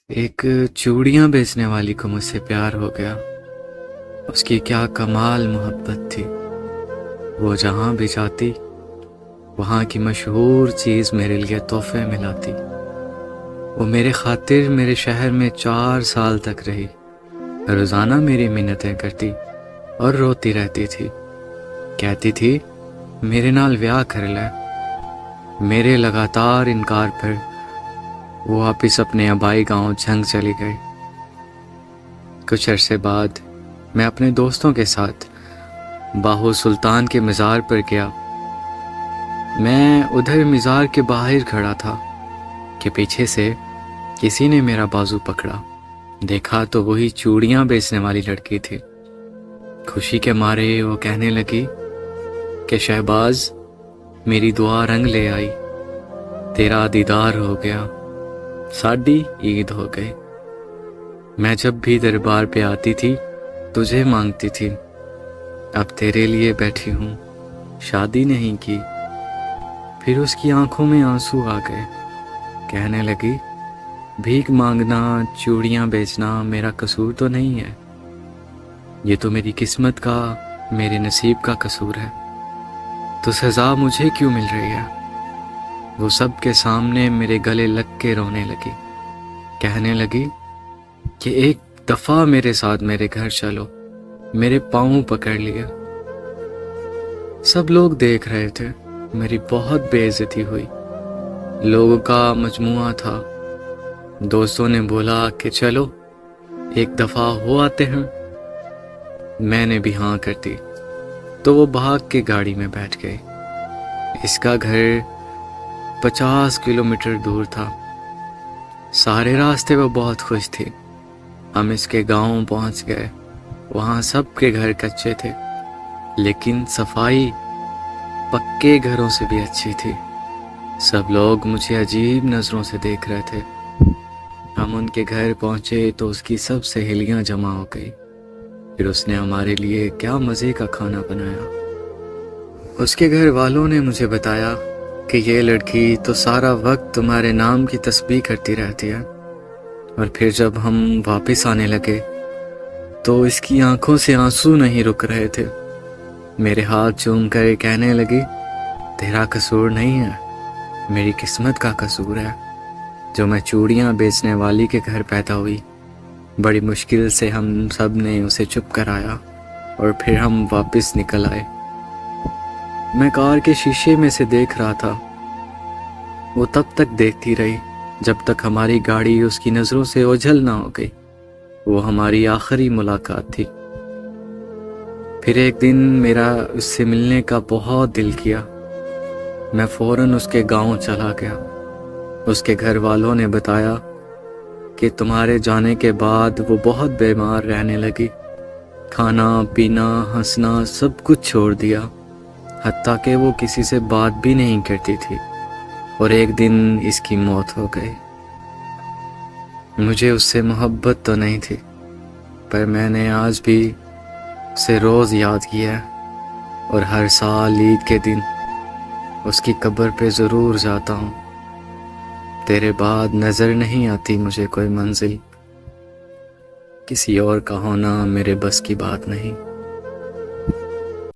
ایک چوڑیاں بیچنے والی کو مجھ سے پیار ہو گیا۔ اس کی کیا کمال محبت تھی۔ وہ جہاں بھی جاتی وہاں کی مشہور چیز میرے لیے تحفے میں لاتی۔ وہ میرے خاطر میرے شہر میں 4 سال تک رہی۔ روزانہ میری منتیں کرتی اور روتی رہتی تھی۔ کہتی تھی میرے نال ویاہ کر لے۔ میرے لگاتار انکار پر وہ واپس اپنے آبائی گاؤں جھنگ چلی گئی۔ کچھ عرصے بعد میں اپنے دوستوں کے ساتھ باہو سلطان کے مزار پر گیا۔ میں ادھر مزار کے باہر کھڑا تھا کہ پیچھے سے کسی نے میرا بازو پکڑا۔ دیکھا تو وہی چوڑیاں بیچنے والی لڑکی تھی۔ خوشی کے مارے وہ کہنے لگی کہ شہباز، میری دعا رنگ لے آئی، تیرا دیدار ہو گیا، ساڈی عید ہو گئی۔ میں جب بھی دربار پہ آتی تھی تجھے مانگتی تھی، اب تیرے لیے بیٹھی ہوں، شادی نہیں کی۔ پھر اس کی آنکھوں میں آنسو آ گئے۔ کہنے لگی بھیک مانگنا، چوڑیاں بیچنا میرا قصور تو نہیں ہے، یہ تو میری قسمت کا، میرے نصیب کا قصور ہے۔ تو سزا مجھے کیوں مل رہی ہے؟ وہ سب کے سامنے میرے گلے لگ کے رونے لگی۔ کہنے لگی کہ ایک دفعہ میرے ساتھ میرے گھر چلو، میرے پاؤں پکڑ لیا۔ سب لوگ دیکھ رہے تھے، میری بہت بے عزتی ہوئی۔ لوگوں کا مجموعہ تھا۔ دوستوں نے بولا کہ چلو ایک دفعہ ہو آتے ہیں۔ میں نے بھی ہاں کر دی تو وہ بھاگ کے گاڑی میں بیٹھ گئی۔ اس کا گھر 50 کلومیٹر دور تھا۔ سارے راستے وہ بہت خوش تھی۔ ہم اس کے گاؤں پہنچ گئے۔ وہاں سب کے گھر کچے تھے، لیکن صفائی پکے گھروں سے بھی اچھی تھی۔ سب لوگ مجھے عجیب نظروں سے دیکھ رہے تھے۔ ہم ان کے گھر پہنچے تو اس کی سب سہیلیاں جمع ہو گئی۔ پھر اس نے ہمارے لیے کیا مزے کا کھانا بنایا۔ اس کے گھر والوں نے مجھے بتایا کہ یہ لڑکی تو سارا وقت تمہارے نام کی تسبیح کرتی رہتی ہے۔ اور پھر جب ہم واپس آنے لگے تو اس کی آنکھوں سے آنسو نہیں رک رہے تھے۔ میرے ہاتھ چوم کر کہنے لگی تیرا قصور نہیں ہے، میری قسمت کا قصور ہے جو میں چوڑیاں بیچنے والی کے گھر پیدا ہوئی۔ بڑی مشکل سے ہم سب نے اسے چپ کرایا اور پھر ہم واپس نکل آئے۔ میں کار کے شیشے میں سے دیکھ رہا تھا۔ وہ تب تک دیکھتی رہی جب تک ہماری گاڑی اس کی نظروں سے اوجھل نہ ہو گئی۔ وہ ہماری آخری ملاقات تھی۔ پھر ایک دن میرا اس سے ملنے کا بہت دل کیا۔ میں فوراً اس کے گاؤں چلا گیا۔ اس کے گھر والوں نے بتایا کہ تمہارے جانے کے بعد وہ بہت بیمار رہنے لگی۔ کھانا پینا ہنسنا سب کچھ چھوڑ دیا، حتیٰ کہ وہ کسی سے بات بھی نہیں کرتی تھی، اور ایک دن اس کی موت ہو گئی۔ مجھے اس سے محبت تو نہیں تھی، پر میں نے آج بھی اسے روز یاد کیا ہے، اور ہر سال عید کے دن اس کی قبر پہ ضرور جاتا ہوں۔ تیرے بعد نظر نہیں آتی مجھے کوئی منزل، کسی اور کا ہونا میرے بس کی بات نہیں۔